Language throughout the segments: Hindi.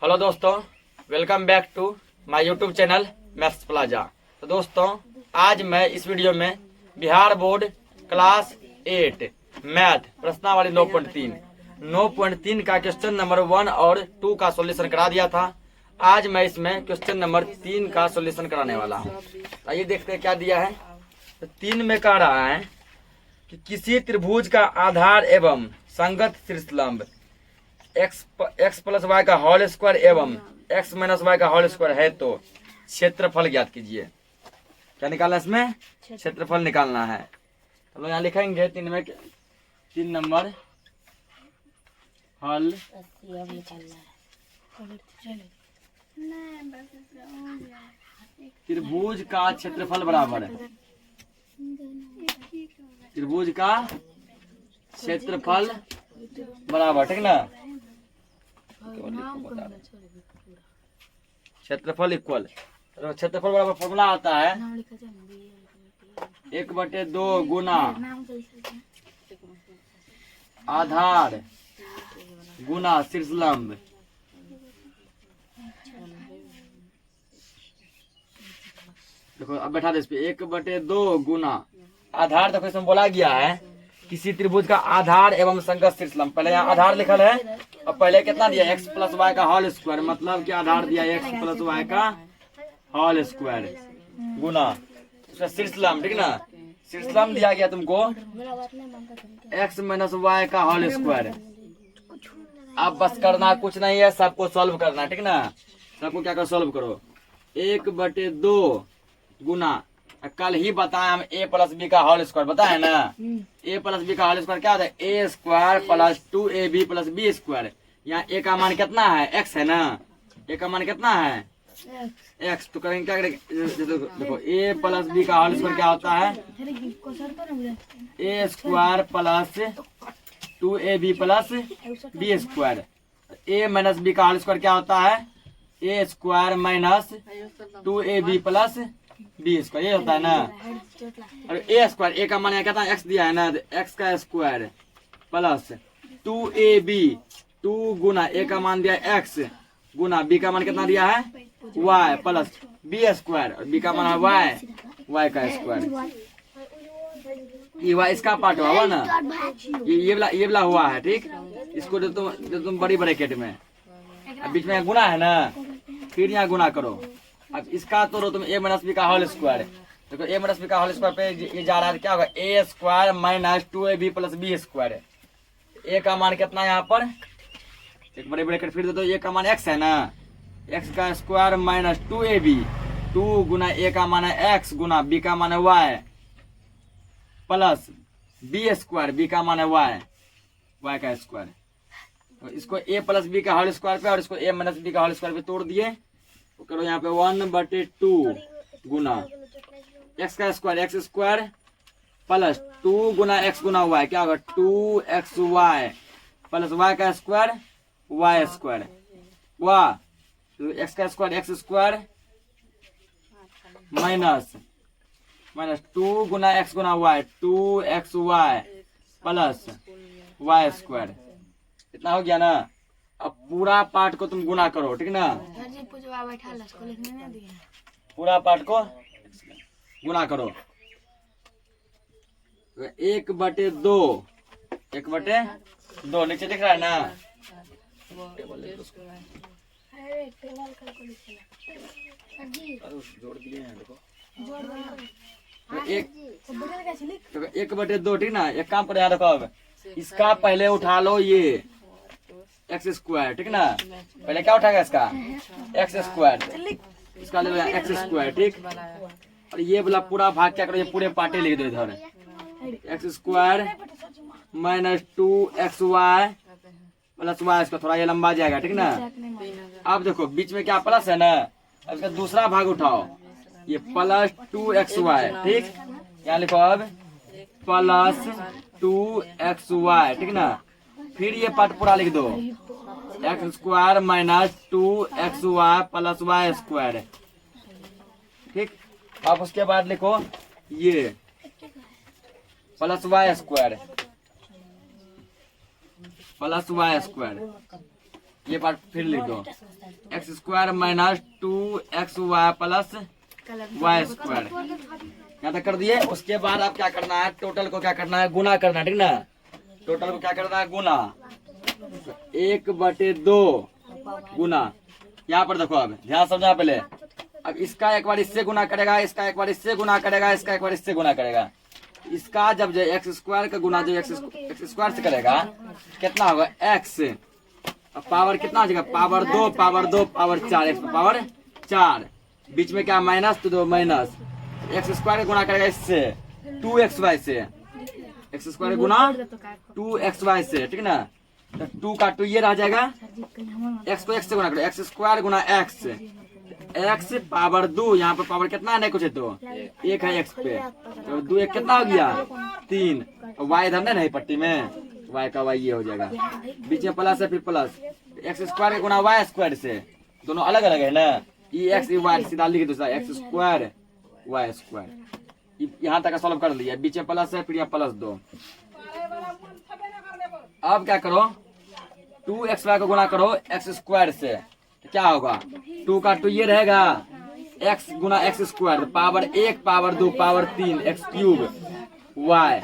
हेलो दोस्तों, welcome back to my YouTube channel Maths Plaza. तो दोस्तों, आज मैं इस वीडियो में बिहार बोर्ड क्लास 8 मैथ प्रश्नावली 9.3 का क्वेश्चन नंबर 1 और 2 का सॉल्यूशन करा दिया था। आज मैं इसमें क्वेश्चन नंबर 3 का सॉल्यूशन कराने वाला हूँ। आइए देखते हैं क्या दिया है। तो 3 में कह रहा है कि किसी त्रिभुज का आधार एवं संगत शीर्षलंब x प्लस वाई का होल स्क्वायर एवं x माइनस वाई का होल स्क्वायर है तो क्षेत्रफल ज्ञात कीजिए। क्या निकालना है इसमें? क्षेत्रफल निकालना है। हम लोग यहाँ लिखेंगे 3 नंबर हल त्रिभुज का क्षेत्रफल बराबर है त्रिभुज का क्षेत्रफल बराबर, ठीक ना। क्षेत्रफल इक्वल क्षेत्रफल बराबर फॉर्मूला आता है 1/2 गुना आधार गुना शीर्षलंब देखो अब बैठा दे इस पे 1/2 गुना आधार। देखो इसमें बोला गया है किसी त्रिभुज का आधार एवं संगत शीर्षलंब। पहले यहाँ आधार लिखल है और पहले कितना दिया x प्लस वाई का होल स्क्वायर, मतलब कि आधार दिया x प्लस वाई का होल स्क्वायर गुना शीर्षलंब, ठीक ना। शीर्षलंब दिया गया तुमको x माइनस वाई का होल स्क्वायर। अब बस करना कुछ नहीं है, सबको सॉल्व करना, ठीक ना। सबको क्या कर सॉल्व करो। 1/2 गुना कल ही बताया हम a प्लस बी का होल स्क्वायर बताया ना। a प्लस बी का होल स्क्वायर क्या होता है? a square plus 2ab plus B square. यहाँ a का मान कितना है? x है ना। a का मान कितना है? x। तो करेंगे क्या करेंगे? देखो a प्लस बी का होल स्क्वायर क्या होता है? a square plus 2ab plus B square. a minus B का होल स्क्वायर क्या होता है? a square minus 2ab plus B square, ये होता है ना। और ए स्क्वायर, ए का मान क्या था? एक्स दिया है ना, एक्स का स्क्वायर प्लस 2ab 2 गुना ए का मान दिया एक्स गुना बी का मान कितना दिया है? वाई प्लस बी स्क्वायर और बी का मान है वाई का स्क्वायर। ये वाई इसका पार्ट हुआ ना, ये वाला हुआ है, ठीक। इसको जो तुम बड़ी ब्रैकेट में बीच में गुना है ना, फिर यहाँ गुना करो। अब इसका तो तुम a माइनस बी का होल स्क्वायर। देखो a माइनस बी का होल स्क्वायर पे ये जा रहा है, क्या होगा? a square minus 2ab plus B square. a का मान कितना है यहाँ पर? एक बड़े ब्रैकेट फिर दे दो। a का मान x है ना, x का square minus 2ab 2 Guna a का मान है x गुना b का मान है y plus B square, b का मान है y का स्क्वायर। तो इसको a प्लस बी का होल स्क्वायर पे और इसको a माइनस बी का होल स्क्वायर पे तोड़ दिए। तो करो यहाँ पे 1/2 गुना x का स्क्वायर x स्क्वायर प्लस 2 गुना x गुना y क्या होगा? 2xy प्लस y का स्क्वायर y स्क्वायर वाह। तो x का स्क्वायर x स्क्वायर माइनस 2 गुना x गुना y 2xy plus y square. इतना हो गया ना। अब पूरा पार्ट को तुम गुना करो, ठीक ना। पूरा पार्ट को गुना करो। 1/2 नीचे दिख रहा है ना। जोड़ दिए हैं, देखो 1/2, ठीक ना। एक काम करो, यार देखो अब इसका पहले उठा लो ये एक्स स्क्वायर, ठीक ना। पहले क्या उठाएगा इसका? X square. इसका ले लो एक्स स्क्वायर, ठीक। और ये वाला पूरा भाग क्या करो? ये पूरे पार्टे लिख दो इधर। X square minus 2xy plus Y इसका थोड़ा ये लंबा जाएगा, ठीक ना। अब देखो बीच में क्या प्लस है ना, अब इसका दूसरा भाग उठाओ, ये प्लस 2xy, ठीक। यहाँ लिखो अब प्लस 2xy, ठीक ना। फिर ये पार्ट पूरा लिख दो, X square minus 2xy plus Y square, ठीक। अब उसके बाद लिखो ये plus Y square plus Y square, ये पार्ट फिर लिख दो, X square minus 2xy plus Y square, यहाँ तक कर दिए। उसके बाद आप क्या करना है, टोटल को क्या करना है, गुना करना है, ठीक ना। टोटल को क्या करना है, गुना, 1/2 गुना। यहाँ पर देखो, अब ध्यान समझा पहले। अब इसका एक बार इससे गुना करेगा, इसका एक बार इससे गुना करेगा, इसका एक बार इससे गुना करेगा। इसका जब जो एक्स स्क्वायर का गुना जो एक्स स्क्वायर से करेगा कितना होगा, एक्स पावर कितना हो जाएगा, power 2 power 2 power 4, x power 4, बीच में क्या माइनस, तो 2 माइनस, एक्स स्क्वायर का गुना करेगा इससे 2xy से, एक्स स्क्वायर गुना 2xy से, ठीक ना। तो 2 का 2 ये रह जाएगा, एक्स को एक्स से गुना करो, एक्स स्क्वायर गुना एक्स, एक्स पावर 2, यहाँ पर पावर कितना है, नहीं कुछ है तो 1 है एक्स पे, तो 2 1 कितना हो गया 3, वाई इधर नहीं पट्टी में, वाई का वाई ये हो जाएगा, बीच में प्लस है, फिर प्लस एक्स स्क्वायर गुना वाई स्क्वायर से, दोनों अलग अलग है ना, ये एक्स वाई सीधा लिख दो, एक्स स्क्वायर वाई स्क्वायर, यहाँ तक सॉल्व कर लिया, बीच में प्लस है, फिर यहाँ प्लस 2। अब क्या करो, 2xy को गुना करो एक्स स्क्वायर से, तो क्या होगा, 2 का 2 ये रहेगा, x गुना x square, power 1 power 2 power 3 x cube y,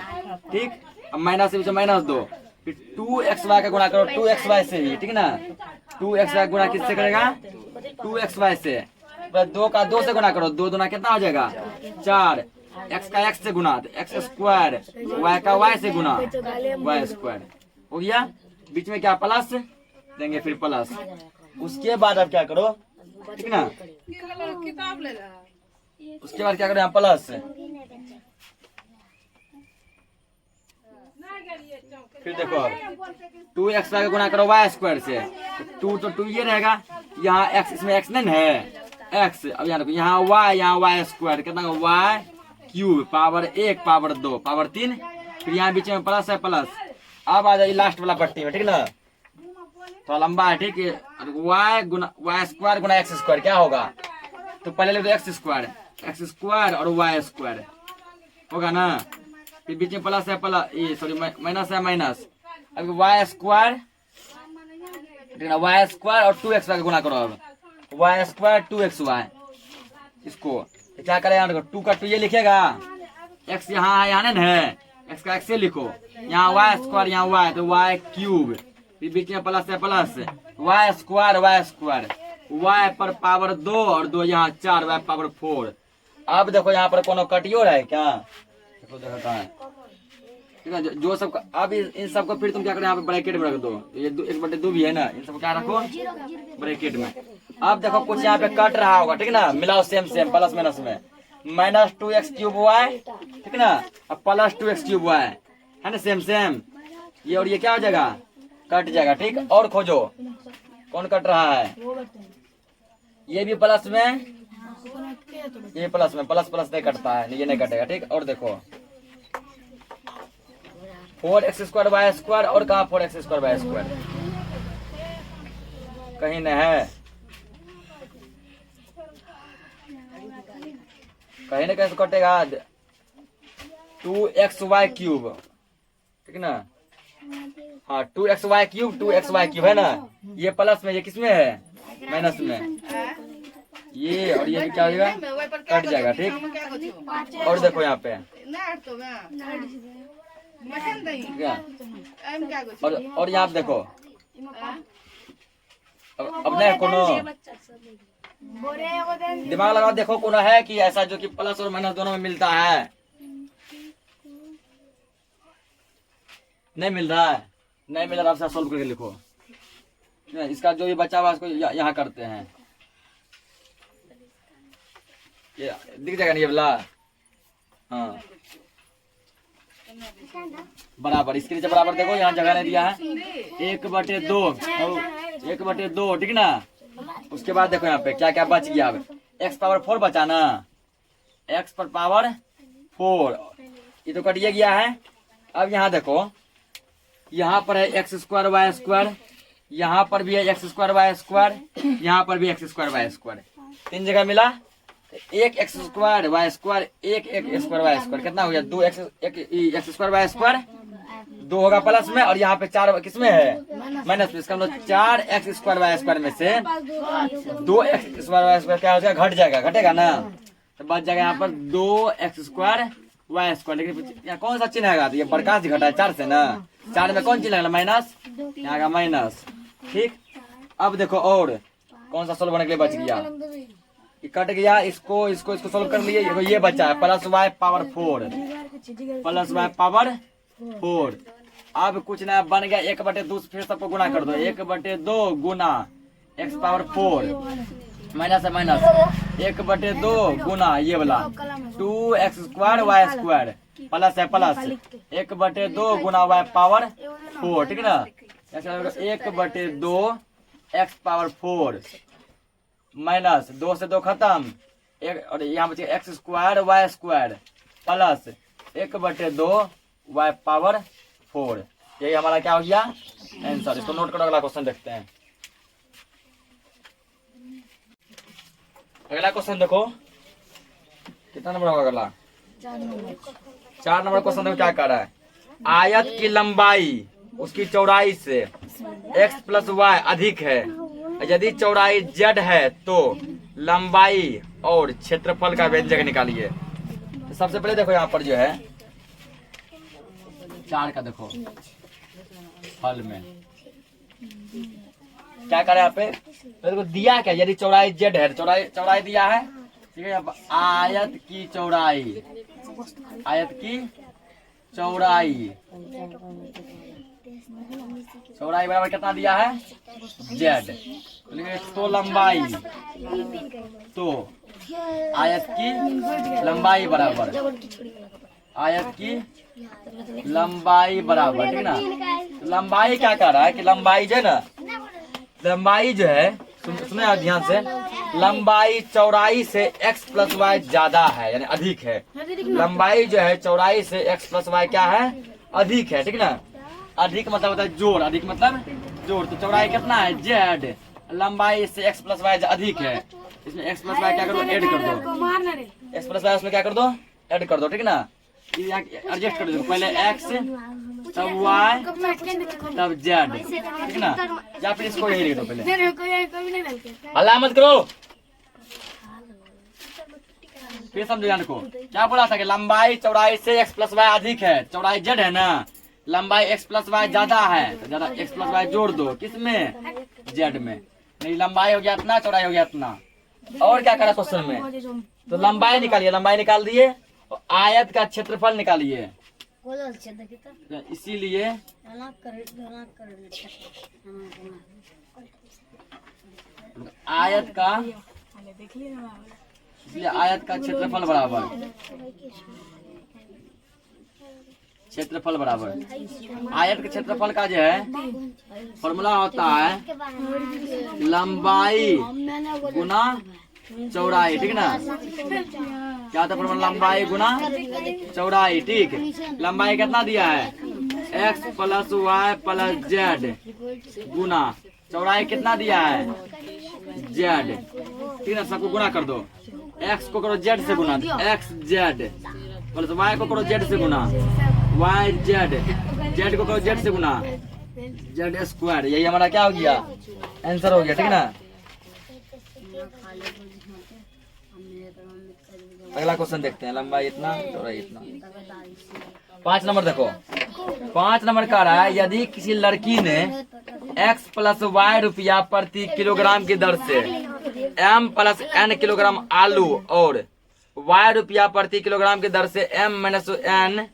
ठीक। अब माइनस से माइनस 2, फिर 2xy का गुना करो 2xy से ही, ठीक ना। 2xy गुना किससे करेगा, 2xy से, 2 का 2 से गुना करो, 2 दूना कितना हो जाएगा 4, x का x से गुना, तो एक्स स्क्वायर, y का y से गुना y स्क्वायर हो गया, बीच में क्या प्लस देंगे, फिर प्लस। उसके बाद अब क्या करो, ठीक ना, उसके बाद क्या करो, यहाँ प्लस, फिर देखो 2xy का गुना करो y स्क्वायर से, 2 तो 2 ये रहेगा, यहाँ x, इसमें x नहीं है x, अब यहाँ देखो, यहाँ y स्क्वायर कितना, y cube power 1 power 2 power 3, फिर यहाँ बीच में प्लस है, प्लस। अब आ जाइए लास्ट वाला पट्टी में, ठीक ना, तो लंबा है, ठीक है। y स्क्वायर गुना एक्स स्क्वायर क्या होगा, तो पहले ले दो एक्स स्क्वायर और y स्क्वायर होगा ना, फिर बीच में प्लस है, प्लस ये सॉरी माइनस है, माइनस। अब y स्क्वायर, ठीक ना, y स्क्वायर और 2xy का गुना करो, अब y स्क्वायर 2xy, इसको तो क्या करेगा, 2 का 2 ये लिखेगा, x यहाँ है, यहाँ नहीं है, x का x से लिखो, यहाँ y स्क्वायर, यहाँ y, तो y क्यूब, फिर बीच में प्लस है, प्लस y स्क्वायर y पर पावर 2 और 2 यहाँ 4, y पावर 4। अब देखो यहाँ पर कोनो कटियो है क्या, देखो देखो है, ठीक है, जो सब अब इन सबको फिर तुम क्या करो, यहाँ पे ब्रैकेट में रख दो, ये 1/2 भी है ना, इन सबको क्या रखो ब्रैकेट में। अब देखो कुछ यहाँ पे कट रहा होगा, ठीक ना, मिलाओ सेम सेम प्लस माइनस में, माइनस 2x क्यूब y, ठीक ना, अब प्लस 2x क्यूब y है ना, सेम सेम, ये और ये क्या हो जाएगा, कट जाएगा, ठीक। और खोजो कौन कट रहा है, ये भी प्लस में, ये प्लस में, प्लस प्लस नहीं कटता है, ये नहीं कटेगा, ठीक। और देखो 4x स्क्वायर वाई स्क्वायर, और कहा 4x स्क्वायर वाई स्क्वायर, कहीं नहीं है, कहीं ना कहीं से कटेगा, 2xy क्यूब, ठीक ना, हाँ 2xy क्यूब है ना, ये प्लस में, ये किसमें है, माइनस में, ये और ये क्या हो जाएगा, कट जाएगा, ठीक। और देखो यहाँ पे और यहाँ पे देखो, अब नहीं कोनो दिमाग लगाओ, देखो कोनो है कि ऐसा जो कि प्लस और माइनस दोनों में मिलता है, नहीं मिल रहा है, नहीं मिल रहा, आप सॉल्व करके लिखो, इसका जो भी बचा हुआ इसको यहाँ करते हैं, ये दिख जाएगा नहीं ये वाला, हाँ बराबर, इसके नीचे बराबर देखो, यहाँ जगह नहीं दिया है, 1/2, ठीक ना। उसके बाद देखो यहाँ पे क्या क्या बच गया, अब x पावर 4 बचा ना, x पर पावर 4, ये तो कटिए गया है। अब यहाँ देखो, यहाँ पर है एक्स स्क्वायर वाई स्क्वायर, यहाँ पर भी है एक्स स्क्वायर वाई स्क्वायर, यहाँ पर भी एक्स स्क्वायर वाई स्क्वायर, 3 जगह मिला, एक एक्स स्क्वायर वाई स्क्वायर, एक स्क्वायर वाई स्क्वायर, कितना हो गया 2x, एक एक्स स्क्वायर वाई स्क्वायर 2 होगा प्लस में, और यहाँ पे 4 किसमें है माइनस में। इसका मतलब 4x² वाई स्क्वायर में से 2x² वाई स्क्वायर क्या हो जाएगा, घट जाएगा, घटेगा ना, तो बच जाएगा यहाँ पर 2x² वाई स्क्वायर। लेकिन यहाँ कौन सा चिन्ह आएगा, तो ये प्रकाश घटा है 4 से ना, 4 में कौन चिन्ह लगेगा माइनस, यहाँ का माइनस। ठीक, अब देखो और कौन सा सोल्व होने के लिए बच गया, कट गया, इसको सोल्व कर लिए, ये बचा है +y पावर 4, +y पावर 4। अब कुछ ना बन गया 1/2, फिर सबको गुना कर दो, 1/2 गुना x पावर 4 माइनस है माइनस, 1/2 गुना ये वाला 2x² वाई स्क्वायर प्लस है प्लस 1/2 गुना y पावर 4, ठीक है ना, 1/2 x पावर 4 माइनस 2 से 2 खत्म, और यहाँ बचे x² Y square plus 1/2 y power 4। यही हमारा क्या हो गया आंसर। इसको नोट करो, अगला क्वेश्चन देखते हैं। अगला क्वेश्चन देखो कितना नंबर होगा अगला, 4 नंबर क्वेश्चन देखो क्या कर रहा है। आयत की लंबाई उसकी चौड़ाई से x + y अधिक है, यदि चौड़ाई z है तो लंबाई और क्षेत्रफल का व्यंजक निकालिए। तो सबसे पहले देखो यहाँ पर जो है 4 का देखो फल में क्या करे यहाँ पे, तो देखो दिया क्या, यदि चौड़ाई z है, चौड़ाई दिया है, ठीक है। आयत की चौड़ाई बराबर कितना दिया है z, तो लंबाई, तो आयत की लंबाई बराबर, ठीक है ना। लंबाई क्या कर रहा है कि लंबाई जो है ना, लंबाई जो है सुने ध्यान से, लंबाई चौड़ाई से x + y ज्यादा है यानी अधिक है। लंबाई जो है चौड़ाई से x + y क्या है, अधिक है, ठीक ना। अधिक मतलब होता है जोड़, अधिक मतलब जोड़, तो चौड़ाई कितना है z, लंबाई से x + y अधिक है, इसमें x + y क्या कर दो, ऐड कर दो, x + y उसमें क्या कर दो, ऐड कर दो, ठीक ना। एडजस्ट कर दो, पहले x तब y तब z, ठीक ना, या फिर इसको यही लिख दो पहले, हल्ला मत करो, फिर समझो जान को क्या बोला था कि लंबाई चौड़ाई से x + y अधिक है, चौड़ाई z है ना, लंबाई x + y ज्यादा है, तो ज्यादा x + y जोड़ दो, किसमें z में, नहीं लंबाई हो गया इतना, चौड़ाई हो गया इतना। और क्या करा क्वेश्चन में, तो लंबाई निकालिए, लंबाई निकाल दिए, और आयत का क्षेत्रफल निकालिए, इसीलिए आयत का, इसलिए आयत का क्षेत्रफल बराबर आयत के क्षेत्रफल का जो है फॉर्मूला होता है लंबाई गुना चौड़ाई, ठीक ना। क्या होता है फॉर्मूला, लंबाई गुना चौड़ाई, ठीक। लंबाई कितना दिया है x + y + z गुना चौड़ाई कितना दिया है z, ठीक ना। सबको गुना कर दो, x को करो z से गुना, x z प्लस y को करो z से गुना, y z को करो z से गुना, z²। यही हमारा क्या हो गया आंसर हो गया, ठीक ना। अगला क्वेश्चन देखते हैं, लंबाई इतना चौड़ाई इतना। 5 नंबर देखो, 5 नंबर कह रहा है यदि किसी लड़की ने x + y रुपया प्रति किलोग्राम की दर से m + n किलोग्राम आलू और y रुपया प्रति किलोग्राम की दर से m - n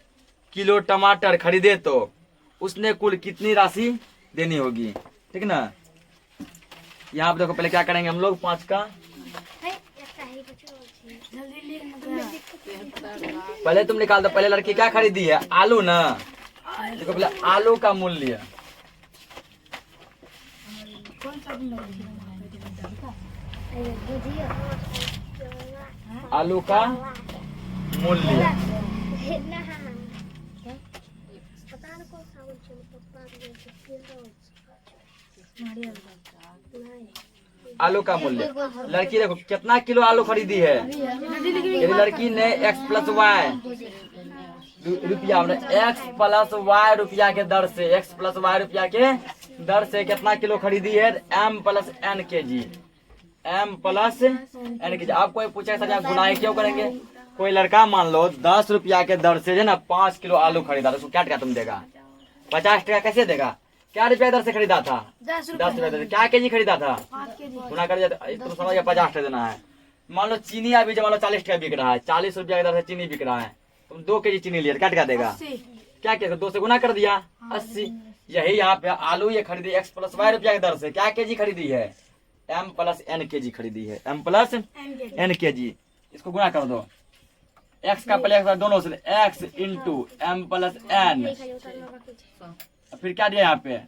किलो टमाटर खरीदे तो उसने कुल कितनी राशि देनी होगी, ठीक ना। यहाँ पे देखो पहले क्या करेंगे हम लोग 5 का, पहले तुम निकाल दो, पहले लड़की क्या खरीदी है आलू ना, देखो पहले आलू का मूल्य, आलू का मूल्य, आलू का मूल्य। लड़की देखो कितना किलो आलू खरीदी है, यदि लड़की ने x + y रुपया एक्स प्लस वाई रुपया के दर से, एक्स प्लस वाई रुपया के दर से कितना किलो खरीदी है? एम प्लस एन के जी, एम प्लस एन के जी। आप कोई पूछे सर आप गुनाई क्यों करेंगे? कोई लड़का मान लो 10 रुपया के दर से जो ना 5 किलो आलू खरीदा, तो उसको क्या टका तुम देगा? 50 टका कैसे देगा? क्या रुपया दर से खरीदा था? 10 रुपया दर से। क्या केजी खरीदा था? गुना कर तुम समझ गए 50 टका देना है। मान लो चीनी अभी जो मान लो 40 टका बिक रहा है, 40 रुपया की दर से चीनी बिक रहा है, तुम 2 केजी चीनी लिया, क्या टका देगा? क्या क्या 2 से गुना कर दिया 80। यही यहाँ पे आलू ये खरीदी एक्स प्लस वाई रुपया की दर से, क्या केजी खरीदी है? एम प्लस एन के जी खरीदी है, एम प्लस एन के जी। इसको गुना कर दो, एक्स का पहले एक्स दोनों से, x into m plus n, फिर क्या दिया यहाँ पे?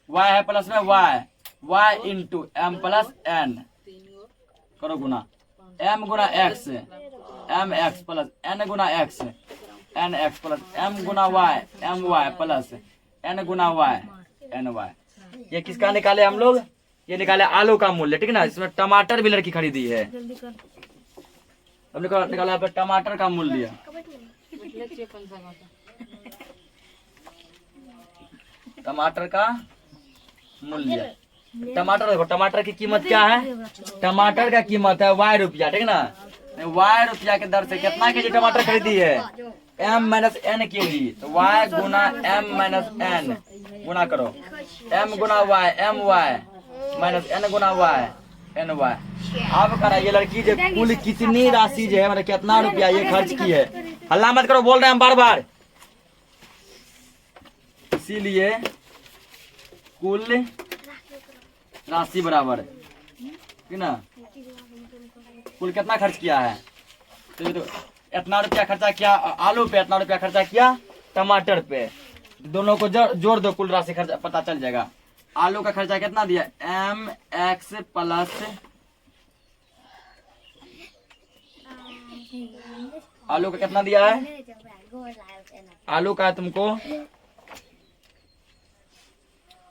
वाई है प्लस में y, y into m plus n, करो गुना, एम गुना x, m x plus n गुना x, n x plus m गुना y, m Y plus n गुना वाई, एन वाई। ये किसका निकाले हम लोग? ये निकाले आलू का मूल्य, ठीक है ना। इसमें टमाटर भी लड़की खरीदी है, अब निकाला यहाँ पे टमाटर का मूल्य। टमाटर का मूल्य, टमाटर देखो, टमाटर की कीमत क्या है? टमाटर का कीमत है वाई रुपया, ठीक है ना। वाई रुपया के दर से कितना केजी टमाटर खरीदी है? एम माइनस एन के जी। तो वाई गुना एम माइनस एन, गुना करो, एम गुना y, m Y minus n गुना वाई, एन वाई। अब करा ये लड़की जो कुल कितनी राशि जो है, मतलब कितना रुपया ये खर्च की है? हल्ला मत करो, बोल रहे हैं हम बार बार। इसीलिए कुल राशि बराबर, ठीक ना, कुल कितना खर्च किया है? तो इतना रुपया खर्चा किया आलू पे, इतना रुपया खर्चा किया टमाटर पे, दोनों को जोड़ दो, कुल राशि खर्चा पता चल जाएगा। आलू का खर्चा कितना दिया? एम एक्स प्लस, आलू का कितना दिया है? आलू का तुमको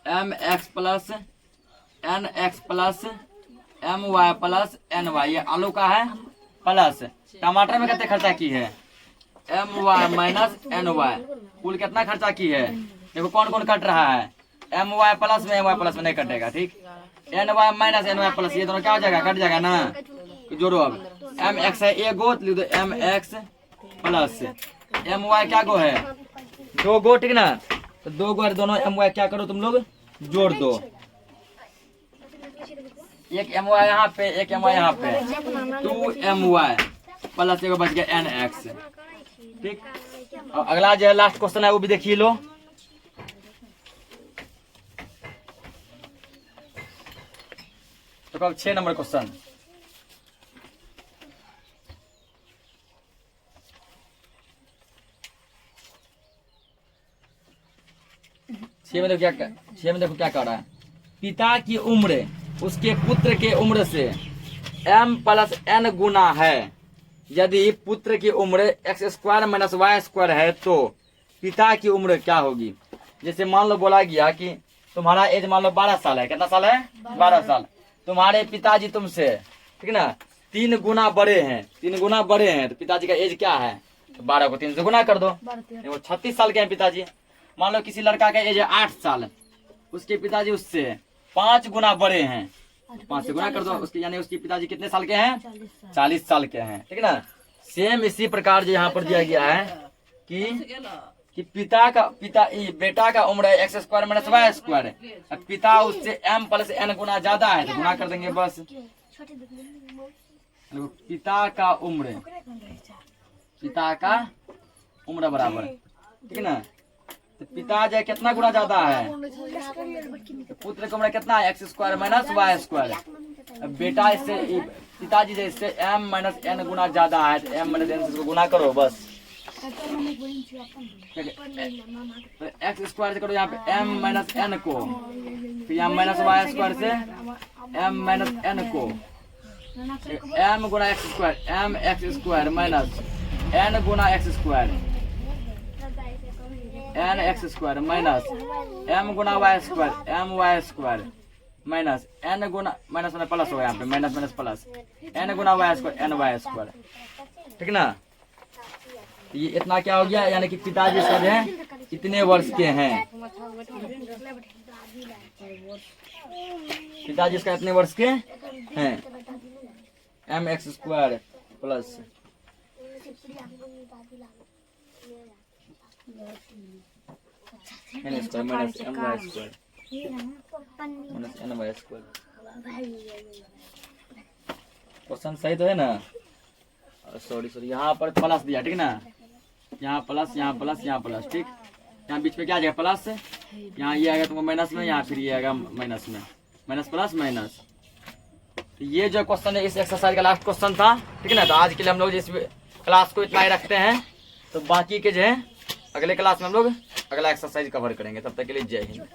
M x plus N x plus M Y plus N Y, ये आलू का है प्लस। टमाटर में कितने खर्चा की है? M Y minus N Y, कुल कितना खर्चा की है? देखो कौन कौन कट रहा है, एम वाई प्लस में, एम वाई प्लस में नहीं कटेगा, ठीक। N Y minus N Y plus, ये दोनों क्या हो जाएगा? कट जाएगा ना। तो जोड़ो, अब एम एक्स है एक गो, लिख दो M x plus M Y क्या गो है? 2 गो, ठीक ना। तो 2 गो दोनों एम वाई क्या करो तुम लोग? जोड़ दो, एक एम वाई यहाँ पे, एक एम वाई यहाँ पे, 2 एम वाई प्लस एक बच गया एन एक्स, ठीक। और अगला जो है लास्ट क्वेश्चन है वो भी देखिए लो। तो 6 नंबर क्वेश्चन, छह में देखो क्या कर रहा है। पिता की उम्र उसके पुत्र के उम्र से m प्लस n गुना है। यदि पुत्र की उम्र X square minus Y square है तो पिता की उम्र क्या होगी? जैसे मान लो बोला गया कि तुम्हारा एज मान लो 12 साल है, कितना साल है? 12 साल। तुम्हारे पिताजी तुमसे, ठीक ना, 3 गुना बड़े हैं, 3 गुना बड़े हैं, तो पिताजी का एज क्या है? तो 12 को 3 से गुना कर दो, 36 साल के हैं पिताजी। मान लो किसी लड़का का एज है 8 साल, उसके पिताजी उससे 5 गुना बड़े हैं, 5 से गुना कर दो उसके, यानी उसके पिताजी कितने साल के हैं? 40 साल के हैं, ठीक है ना। सेम इसी प्रकार जो यहाँ पर दिया गया है कि बेटा का उम्र है X square minus Y square, पिता उससे m प्लस n गुना ज्यादा है, तो गुना कर देंगे बस। पिता का उम्र बराबर, ठीक है ना। तो पिता जो कितना गुना ज्यादा है? तो पुत्र का उम्र कितना है? X square minus Y square. बेटा इससे, पिताजी जैसे m माइनस n गुना ज्यादा है, तो m माइनस n से गुना करो बस। एक्स स्क्वायर से करो यहाँ पे m माइनस n को, फिर यहाँ माइनस वाई स्क्वायर से m माइनस n को, m गुना x square, m x square minus n गुना x square, n x square minus m गुना y square, m y square minus n गुना माइनस में प्लस हो यहाँ पे, माइनस माइनस प्लस n गुना y square, n y square, ठीक ना। तो ये इतना क्या हो गया, यानी कि पिताजी सब हैं कितने वर्ष के हैं, पिताजी इसका इतने वर्ष के हैं, mx² plus n² minus my² minus ny²। Question सही तो है ना? सॉरी यहाँ पर प्लस दिया, ठीक ना, यहाँ प्लस यहाँ प्लस यहाँ प्लस, ठीक। यहाँ बीच में क्या आ जाएगा प्लस, यहाँ ये आएगा तुमको माइनस में, यहाँ फिर ये आएगा माइनस में, माइनस प्लस माइनस। तो ये जो क्वेश्चन है इस एक्सरसाइज का लास्ट क्वेश्चन था, ठीक है ना। तो आज के लिए हम लोग इस क्लास को इतना ही रखते हैं। तो बाकी के जो है अगले क्लास में हम लोग अगला एक्सरसाइज कवर करेंगे। तब तक के लिए जय हिंद।